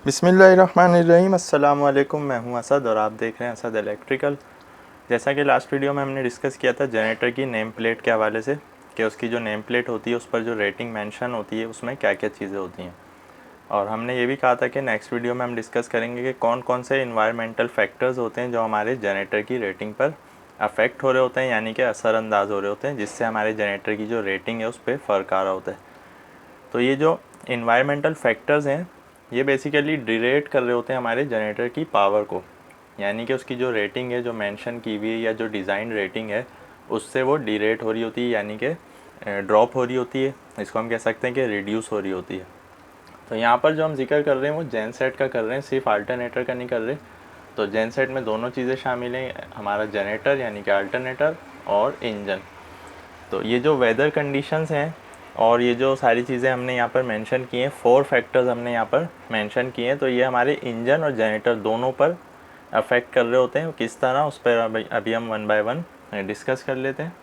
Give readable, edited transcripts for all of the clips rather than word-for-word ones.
बिस्मिल्लाहिर्रहमानिर्रहीम। अस्सलाम वालेकुम। मैं हूं असद और आप देख रहे हैं असद इलेक्ट्रिकल। जैसा कि लास्ट वीडियो में हमने डिस्कस किया था जनरेटर की नेम प्लेट के हवाले से कि उसकी जो नेम प्लेट होती है उस पर जो रेटिंग मेंशन होती है उसमें क्या क्या चीज़ें होती हैं, और हमने ये भी कहा था कि नेक्स्ट वीडियो में हम डिस्कस करेंगे कि कौन कौन से इन्वायरमेंटल फैक्टर्स होते हैं जो हमारे जनरेटर की रेटिंग पर अफेक्ट हो रहे होते हैं, यानी कि असरअंदाज हो रहे होते हैं, जिससे हमारे जनरेटर की जो रेटिंग है उस पर फ़र्क आ रहा होता है। तो ये जो इन्वायरमेंटल फैक्टर्स हैं ये बेसिकली डिरेट कर रहे होते हैं हमारे जनरेटर की पावर को, यानी कि उसकी जो रेटिंग है जो मेंशन की हुई है या जो डिज़ाइन रेटिंग है उससे वो डिरेट हो रही होती है, यानी कि ड्रॉप हो रही होती है। इसको हम कह सकते हैं कि रिड्यूस हो रही होती है। तो यहाँ पर जो हम जिक्र कर रहे हैं वो जेन सेट का कर रहे हैं, सिर्फ अल्टरनेटर का नहीं कर रहे। तो जेन सेट में दोनों चीज़ें शामिल हैं, हमारा जनरेटर यानी कि अल्टरनेटर और इंजन। तो ये जो वेदर कंडीशंस हैं और ये जो सारी चीज़ें हमने यहाँ पर मेंशन की हैं, 4 फैक्टर्स हमने यहाँ पर मेंशन किए हैं, तो ये हमारे इंजन और जनरेटर दोनों पर अफेक्ट कर रहे होते हैं। किस तरह, उस पर अभी हम वन बाय वन डिस्कस कर लेते हैं।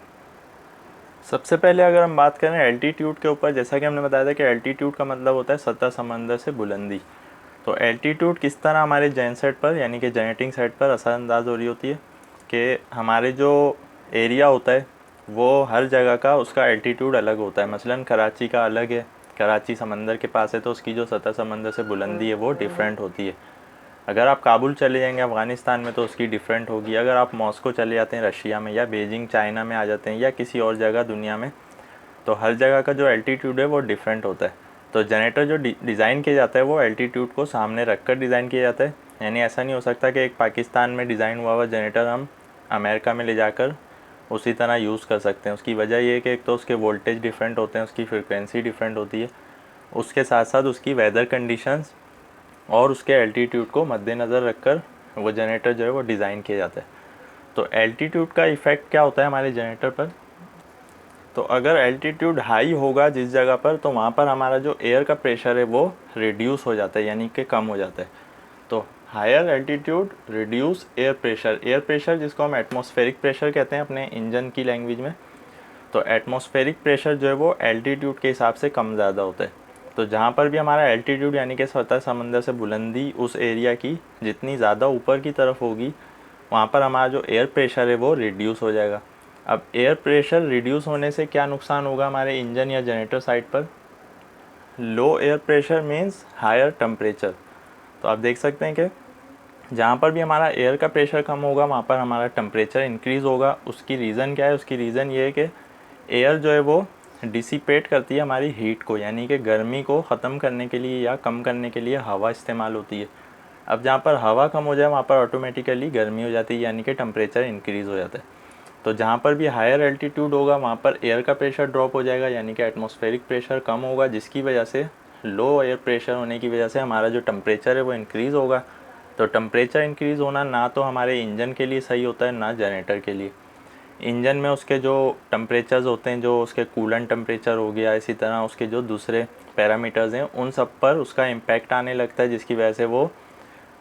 सबसे पहले अगर हम बात करें एल्टीट्यूड के ऊपर, जैसा कि हमने बताया था कि एल्टीट्यूड का मतलब होता है सतह समंदर से बुलंदी। तो एल्टीट्यूड किस तरह हमारे जेन सेट पर यानी कि जनरेटिंग सेट पर असरअंदाज हो रही होती है कि हमारे जो एरिया होता है वो हर जगह का उसका एल्टीट्यूड अलग होता है। मसलन कराची का अलग है, कराची समंदर के पास है तो उसकी जो सतह समंदर से बुलंदी है वो डिफरेंट होती है। अगर आप काबुल चले जाएंगे अफ़गानिस्तान में तो उसकी डिफरेंट होगी। अगर आप मॉस्को चले जाते हैं रशिया में, या बीजिंग चाइना में आ जाते हैं, या किसी और जगह दुनिया में, तो हर जगह का जो एल्टीट्यूड है वो डिफरेंट होता है। तो जनरेटर जो डिज़ाइन किया जाता है वो एल्टीट्यूड को सामने रख कर डिज़ाइन किया जाता है। यानी ऐसा नहीं हो सकता कि एक पाकिस्तान में डिज़ाइन हुआ हुआ जनरेटर हम अमेरिका में ले जाकर उसी तरह यूज़ कर सकते हैं। उसकी वजह ये है कि एक तो उसके वोल्टेज डिफरेंट होते हैं, उसकी फ्रिक्वेंसी डिफरेंट होती है, उसके साथ साथ उसकी वेदर कंडीशंस और उसके एल्टीट्यूड को मद्देनज़र रखकर वो जनरेटर जो है वो डिज़ाइन किया जाता है। तो एल्टीट्यूड का इफ़ेक्ट क्या होता है हमारे जनरेटर पर? तो अगर एल्टीट्यूड हाई होगा जिस जगह पर, तो वहाँ पर हमारा जो एयर का प्रेशर है वो रिड्यूस हो जाता है, यानी कि कम हो जाता है। तो higher altitude reduce air pressure, air pressure जिसको हम एटमॉस्फेरिक प्रेशर कहते हैं अपने इंजन की लैंग्वेज में। तो एटमॉस्फेरिक प्रेशर जो है वो एल्टीट्यूड के हिसाब से कम ज़्यादा होता है। तो जहाँ पर भी हमारा एल्टीट्यूड यानी कि सतह समंदर से बुलंदी उस एरिया की जितनी ज़्यादा ऊपर की तरफ होगी, वहाँ पर हमारा जो एयर प्रेशर है वो रिड्यूस हो जाएगा। अब एयर प्रेशर रिड्यूस होने से क्या नुकसान होगा हमारे इंजन या जनरेटर साइड पर? Low air pressure means higher temperature. तो आप देख सकते हैं कि जहाँ पर भी हमारा एयर का प्रेशर कम होगा वहाँ पर हमारा टेम्परेचर इंक्रीज़ होगा। उसकी रीज़न क्या है? उसकी रीज़न ये है कि एयर जो है वो डिसिपेट करती है हमारी हीट को, यानी कि गर्मी को ख़त्म करने के लिए या कम करने के लिए हवा इस्तेमाल होती है। अब जहाँ पर हवा कम हो जाए वहाँ पर ऑटोमेटिकली गर्मी हो जाती है, यानी कि टेम्परेचर इंक्रीज़ हो जाता है। तो जहाँ पर भी हायर एल्टीट्यूड होगा वहाँ पर एयर का प्रेशर ड्रॉप हो जाएगा, यानी कि एटमॉस्फेरिक प्रेशर कम होगा, जिसकी वजह से लो एयर प्रेशर होने की वजह से हमारा जो टेम्परेचर है वो इंक्रीज़ होगा। तो टेम्परेचर इंक्रीज़ होना ना तो हमारे इंजन के लिए सही होता है ना जनरेटर के लिए। इंजन में उसके जो टेम्परेचर्स होते हैं, जो उसके कूलेंट टेम्परेचर हो गया, इसी तरह उसके जो दूसरे पैरामीटर्स हैं उन सब पर उसका इम्पैक्ट आने लगता है, जिसकी वजह से वो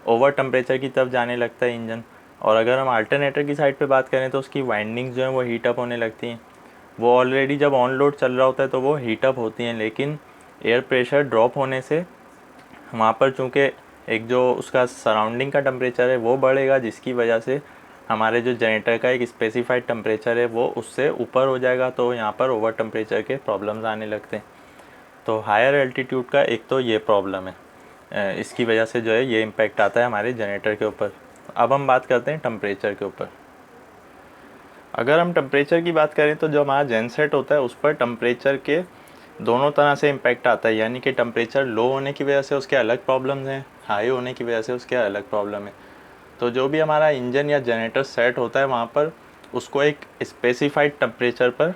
ओवर टेम्परेचर की तरफ जाने लगता है इंजन। और अगर हम अल्टरनेटर की साइड पे बात करें तो उसकी वाइंडिंग्स जो हैं वो हीटअप होने लगती हैं। वो ऑलरेडी जब ऑन लोड चल रहा होता है तो वो हीटअप होती हैं, लेकिन एयर प्रेशर ड्रॉप होने से वहाँ पर चूँकि एक जो उसका सराउंडिंग का टेम्परेचर है वो बढ़ेगा, जिसकी वजह से हमारे जो जनरेटर का एक स्पेसिफाइड टेम्परेचर है वो उससे ऊपर हो जाएगा। तो यहाँ पर ओवर टेम्परेचर के प्रॉब्लम्स आने लगते हैं। तो हायर एल्टीट्यूड का एक तो ये प्रॉब्लम है, इसकी वजह से जो है ये इम्पैक्ट आता है हमारे जनरेटर के ऊपर। अब हम बात करते हैं टेम्परेचर के ऊपर। अगर हम टेम्परेचर की बात करें तो जो हमारा जेनसेट होता है उस पर टेम्परेचर के दोनों तरह से इम्पैक्ट आता है, यानी कि टेम्परेचर लो होने की वजह से उसके अलग प्रॉब्लम्स हैं, हाई होने की वजह से उसके अलग प्रॉब्लम है। तो जो भी हमारा इंजन या जनरेटर सेट होता है वहाँ पर उसको एक स्पेसिफाइड टेम्परेचर पर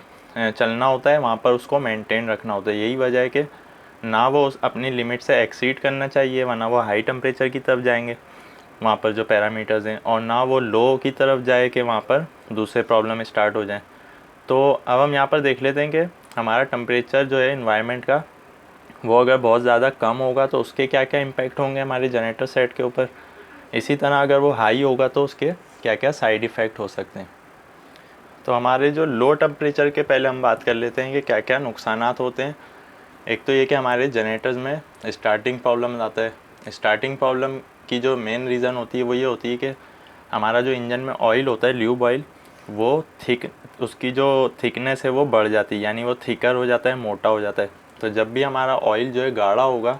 चलना होता है, वहाँ पर उसको मेंटेन रखना होता है। यही वजह है कि ना वो अपनी लिमिट से एक्सीड करना चाहिए, वरना वो हाई टेम्परेचर की तरफ जाएंगे वहाँ पर जो पैरामीटर्स हैं, और ना वो लो की तरफ जाए कि वहाँ पर दूसरे प्रॉब्लम स्टार्ट हो जाएं। तो अब हम यहाँ पर देख लेते हैं कि हमारा टेम्परेचर जो है इन्वायरमेंट का वो अगर बहुत ज़्यादा कम होगा तो उसके क्या क्या इम्पैक्ट होंगे हमारे जनरेटर सेट के ऊपर। इसी तरह अगर वो हाई होगा तो उसके क्या क्या साइड इफ़ेक्ट हो सकते हैं। तो हमारे जो लो टेम्परेचर के पहले हम बात कर लेते हैं कि क्या क्या नुकसानात होते हैं। एक तो ये कि हमारे जनरेटर्स में स्टार्टिंग प्रॉब्लम आता है, स्टार्टिंग प्रॉब्लम की जो मेन रीज़न होती है वो ये होती है कि हमारा जो इंजन में ऑयल होता है, ल्यूब ऑयल, वो उसकी जो थिकनेस है वो बढ़ जाती है, यानी वो थिकर हो जाता है, मोटा हो जाता है। तो जब भी हमारा ऑयल जो है गाढ़ा होगा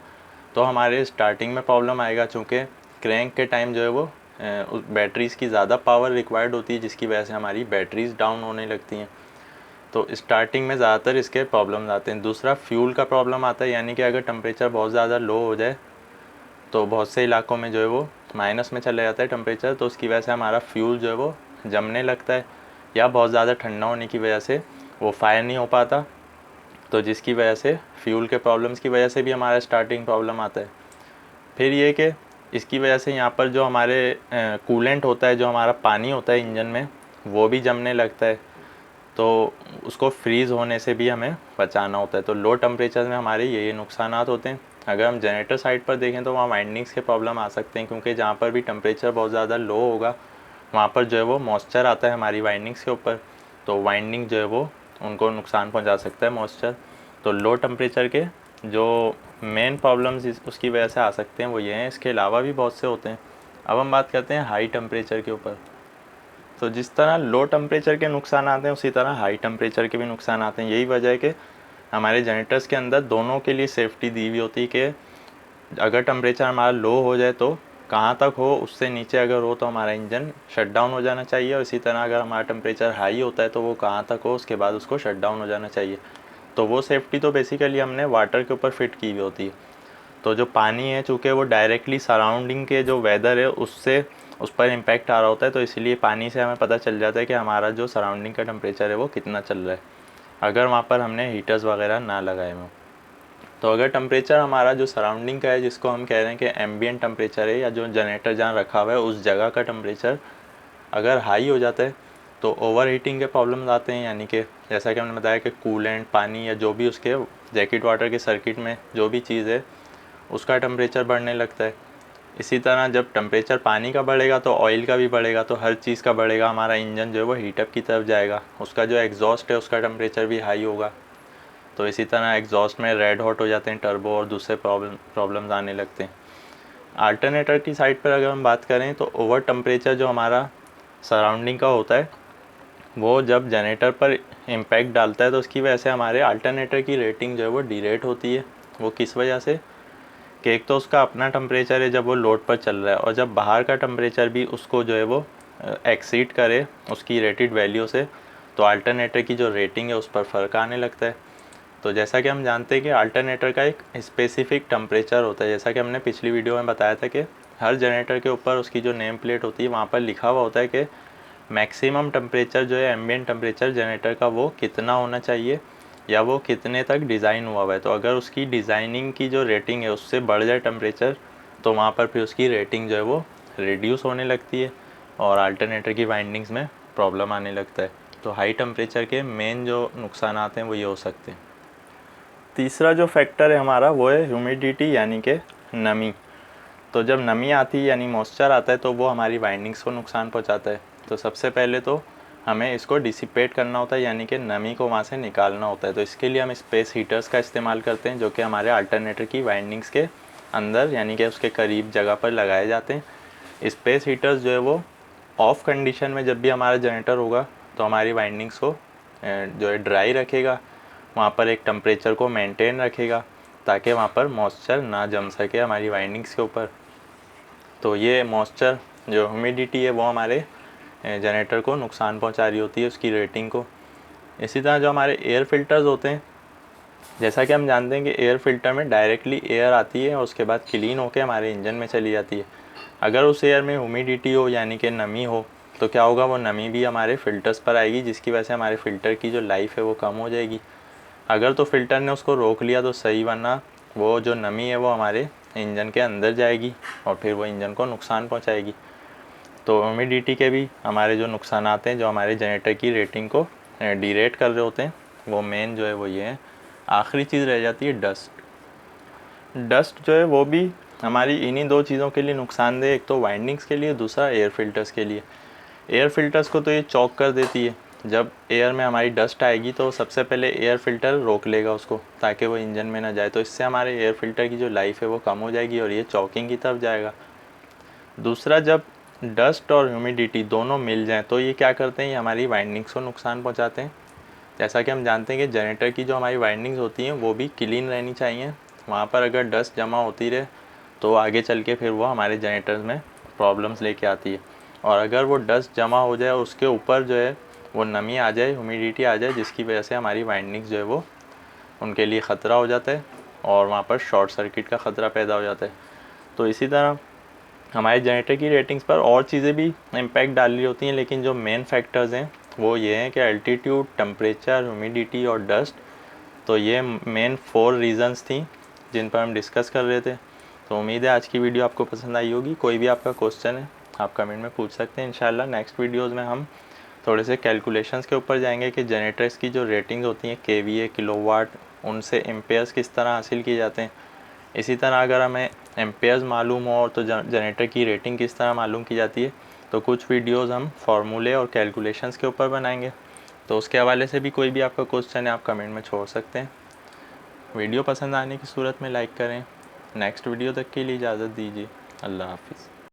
तो हमारे स्टार्टिंग में प्रॉब्लम आएगा, चूँकि क्रैंक के टाइम जो है वो बैटरीज़ की ज़्यादा पावर रिक्वायर्ड होती है, जिसकी वजह से हमारी बैटरीज़ डाउन होने लगती हैं। तो स्टार्टिंग में ज़्यादातर इसके प्रॉब्लम्स आते हैं। दूसरा फ्यूल का प्रॉब्लम आता है, यानी कि अगर टेम्परेचर बहुत ज़्यादा लो हो जाए तो बहुत से इलाकों में जो है वो माइनस में चला जाता है टेम्परेचर, तो उसकी वजह से हमारा फ्यूल जो है वो जमने लगता है, या बहुत ज़्यादा ठंडा होने की वजह से वो फायर नहीं हो पाता, तो जिसकी वजह से फ्यूल के प्रॉब्लम्स की वजह से भी हमारा स्टार्टिंग प्रॉब्लम आता है। फिर ये कि इसकी वजह से यहाँ पर जो हमारे कूलेंट होता है, जो हमारा पानी होता है इंजन में, वो भी जमने लगता है, तो उसको फ्रीज़ होने से भी हमें बचाना होता है। तो लो टेम्परेचर में हमारे ये नुकसान होते हैं। अगर हम जनरेटर साइड पर देखें तो वहाँ वाइंडिंग्स के प्रॉब्लम आ सकते हैं, क्योंकि जहाँ पर भी टेम्परेचर बहुत ज़्यादा लो होगा वहाँ पर जो है वो मॉइस्चर आता है हमारी वाइंडिंग्स के ऊपर, तो वाइंडिंग जो है वो उनको नुकसान पहुँचा सकता है मॉइस्चर। तो लो टेम्परेचर के जो मेन प्रॉब्लम्स उसकी वजह से आ सकते हैं वो ये हैं। इसके अलावा भी बहुत से होते हैं। अब हम बात करते हैं हाई टेम्परेचर के ऊपर। तो जिस तरह लो टेम्परेचर के नुकसान आते हैं उसी तरह हाई टेम्परेचर के भी नुकसान आते हैं। यही वजह है कि हमारे जनरेटर्स के अंदर दोनों के लिए सेफ्टी दी हुई होती है कि अगर टेम्परेचर हमारा लो हो जाए तो कहाँ तक हो, उससे नीचे अगर हो तो हमारा इंजन शट डाउन हो जाना चाहिए, और इसी तरह अगर हमारा टेम्परेचर हाई होता है तो वो कहाँ तक हो उसके बाद उसको शट डाउन हो जाना चाहिए। तो वो सेफ्टी तो बेसिकली हमने वाटर के ऊपर फिट की हुई होती है। तो जो पानी है चूँकि वो डायरेक्टली सराउंडिंग के जो वेदर है उससे उस पर इम्पैक्ट आ रहा होता है, तो इसीलिए पानी से हमें पता चल जाता है कि हमारा जो सराउंडिंग का टेम्परेचर है वो कितना चल रहा है, अगर वहाँ पर हमने हीटर्स वगैरह ना लगाए हों। तो अगर टेम्परेचर हमारा जो सराउंडिंग का है, जिसको हम कह रहे हैं कि एम्बिएंट टेम्परेचर है, या जो जनरेटर जहाँ रखा हुआ है उस जगह का टेम्परेचर अगर हाई हो जाता है तो ओवर हीटिंग के प्रॉब्लम्स आते हैं। यानी कि जैसा कि हमने बताया कि कूलेंट, पानी या जो भी उसके जैकेट वाटर के सर्किट में जो भी चीज़ है उसका टेम्परेचर बढ़ने लगता है। इसी तरह जब टेम्परेचर पानी का बढ़ेगा तो ऑयल का भी बढ़ेगा, तो हर चीज़ का बढ़ेगा। हमारा इंजन जो है वो हीटअप की तरफ जाएगा, उसका जो एग्जॉस्ट है उसका टेम्परेचर भी हाई होगा, तो इसी तरह एग्जॉस्ट में रेड हॉट हो जाते हैं टर्बो, और दूसरे प्रॉब्लम्स आने लगते हैं। अल्टरनेटर की साइड पर अगर हम बात करें तो ओवर टेम्परेचर जो हमारा सराउंडिंग का होता है वो जब जनरेटर पर इम्पैक्ट डालता है तो उसकी वजह से हमारे अल्टरनेटर की रेटिंग जो है वो डीरेट होती है। वो किस वजह से कि एक तो उसका अपना टेम्परेचर है जब वो लोड पर चल रहा है, और जब बाहर का टेम्परेचर भी उसको जो है वो एक्सीड करे उसकी रेटेड वैल्यू से, तो अल्टरनेटर की जो रेटिंग है उस पर फ़र्क आने लगता है। तो जैसा कि हम जानते हैं कि अल्टरनेटर का एक स्पेसिफिक टेम्परेचर होता है, जैसा कि हमने पिछली वीडियो में बताया था कि हर जनरेटर के ऊपर उसकी जो नेम प्लेट होती है वहाँ पर लिखा हुआ होता है कि मैक्सिमम टेम्परेचर जो है एम्बिएंट टेम्परेचर जनरेटर का वो कितना होना चाहिए, या वो कितने तक डिज़ाइन हुआ है। तो अगर उसकी डिज़ाइनिंग की जो रेटिंग है उससे बढ़ जाए टेम्परेचर तो वहाँ पर फिर उसकी रेटिंग जो है वो रिड्यूस होने लगती है और अल्टरनेटर की वाइंडिंग्स में प्रॉब्लम आने लगता है। तो हाई टेम्परेचर के मेन जो नुकसान हैं वो ये हो सकते हैं। तीसरा जो फैक्टर है हमारा वो है ह्यूमिडिटी, यानी कि नमी। तो जब नमी आती है यानी मॉइस्चर आता है तो वो हमारी वाइंडिंग्स को नुकसान पहुंचाता है। तो सबसे पहले तो हमें इसको डिसिपेट करना होता है, यानी कि नमी को वहाँ से निकालना होता है। तो इसके लिए हम स्पेस हीटर्स का इस्तेमाल करते हैं, जो कि हमारे अल्टरनेटर की वाइंडिंग्स के अंदर यानी कि उसके करीब जगह पर लगाए जाते हैं। स्पेस हीटर्स जो है वो ऑफ कंडीशन में जब भी हमारा जनरेटर होगा तो हमारी वाइंडिंग्स को जो है ड्राई रखेगा, वहाँ पर एक टेम्परेचर को मेंटेन रखेगा ताकि वहाँ पर मॉइस्चर ना जम सके हमारी वाइंडिंग्स के ऊपर। तो ये मॉइस्चर जो ह्यूमिडिटी है वो हमारे जनरेटर को नुकसान पहुंचा रही होती है, उसकी रेटिंग को। इसी तरह जो हमारे एयर फिल्टर्स होते हैं, जैसा कि हम जानते हैं कि एयर फिल्टर में डायरेक्टली एयर आती है और उसके बाद क्लीन होकर हमारे इंजन में चली जाती है। अगर उस एयर में ह्यूमिडिटी हो यानी कि नमी हो तो क्या होगा, वो नमी भी हमारे फ़िल्टर्स पर आएगी, जिसकी वजह से हमारे फ़िल्टर की जो लाइफ है वो कम हो जाएगी। अगर तो फ़िल्टर ने उसको रोक लिया तो सही, वरना वो जो नमी है वो हमारे इंजन के अंदर जाएगी और फिर वो इंजन को नुकसान पहुंचाएगी। तो ह्यूमिडिटी के भी हमारे जो नुकसान आते हैं जो हमारे जनरेटर की रेटिंग को डीरेट कर रहे होते हैं, वो मेन जो है वो ये है। आखिरी चीज़ रह जाती है डस्ट। डस्ट जो है वो भी हमारी इन्हीं दो चीज़ों के लिए नुकसानदेह, एक तो वाइंडिंग्स के लिए, दूसरा एयर फिल्टर्स के लिए। एयर फिल्टर्स को तो ये चॉक कर देती है, जब एयर में हमारी डस्ट आएगी तो सबसे पहले एयर फ़िल्टर रोक लेगा उसको, ताकि वो इंजन में ना जाए। तो इससे हमारे एयर फ़िल्टर की जो लाइफ है वो कम हो जाएगी और ये चॉकिंग की तरफ जाएगा। दूसरा, जब डस्ट और ह्यूमिडिटी दोनों मिल जाएं तो ये क्या करते हैं, ये हमारी वाइंडिंग्स को नुकसान पहुंचाते हैं। जैसा कि हम जानते हैं कि जनरेटर की जो हमारी वाइंडिंग्स होती हैं वो भी क्लीन रहनी चाहिए। वहाँ पर अगर डस्ट जमा होती रहे तो आगे चल के फिर वो हमारे जनरेटर्स में प्रॉब्लम्स लेके आती है। और अगर वो डस्ट जमा हो जाए और उसके ऊपर जो है वो नमी आ जाए, ह्यूमिडिटी आ जाए, जिसकी वजह से हमारी वाइंडिंग्स जो है वो उनके लिए ख़तरा हो जाता है और वहाँ पर शॉर्ट सर्किट का ख़तरा पैदा हो जाता है। तो इसी तरह हमारे जनरेटर की रेटिंग्स पर और चीज़ें भी इम्पैक्ट डाल रही होती हैं, लेकिन जो मेन फैक्टर्स हैं वो ये हैं कि एल्टीट्यूड, टेम्परेचर, ह्यूमिडिटी और डस्ट। तो ये मेन 4 रीज़न्स थी जिन पर हम डिस्कस कर रहे थे। तो उम्मीद है आज की वीडियो आपको पसंद आई होगी। कोई भी आपका क्वेश्चन है आप कमेंट में पूछ सकते हैं। इंशाल्लाह नेक्स्ट वीडियोज़ में हम थोड़े से कैलकुलेशंस के ऊपर जाएंगे कि जनरेटर्स की जो रेटिंग्स होती हैं केवीए, किलोवाट, उनसे एम्पेयर्स किस तरह हासिल किए जाते हैं। इसी तरह अगर हमें एम्पेयर्स मालूम हो तो जनरेटर की रेटिंग किस तरह मालूम की जाती है, तो कुछ वीडियोस हम फार्मूले और कैलकुलेशंस के ऊपर बनाएंगे। तो उसके हवाले से भी कोई भी आपका क्वेश्चन है आप कमेंट में छोड़ सकते हैं। वीडियो पसंद आने की सूरत में लाइक करें। नेक्स्ट वीडियो तक के लिए इजाज़त दीजिए। अल्लाह हाफिज़।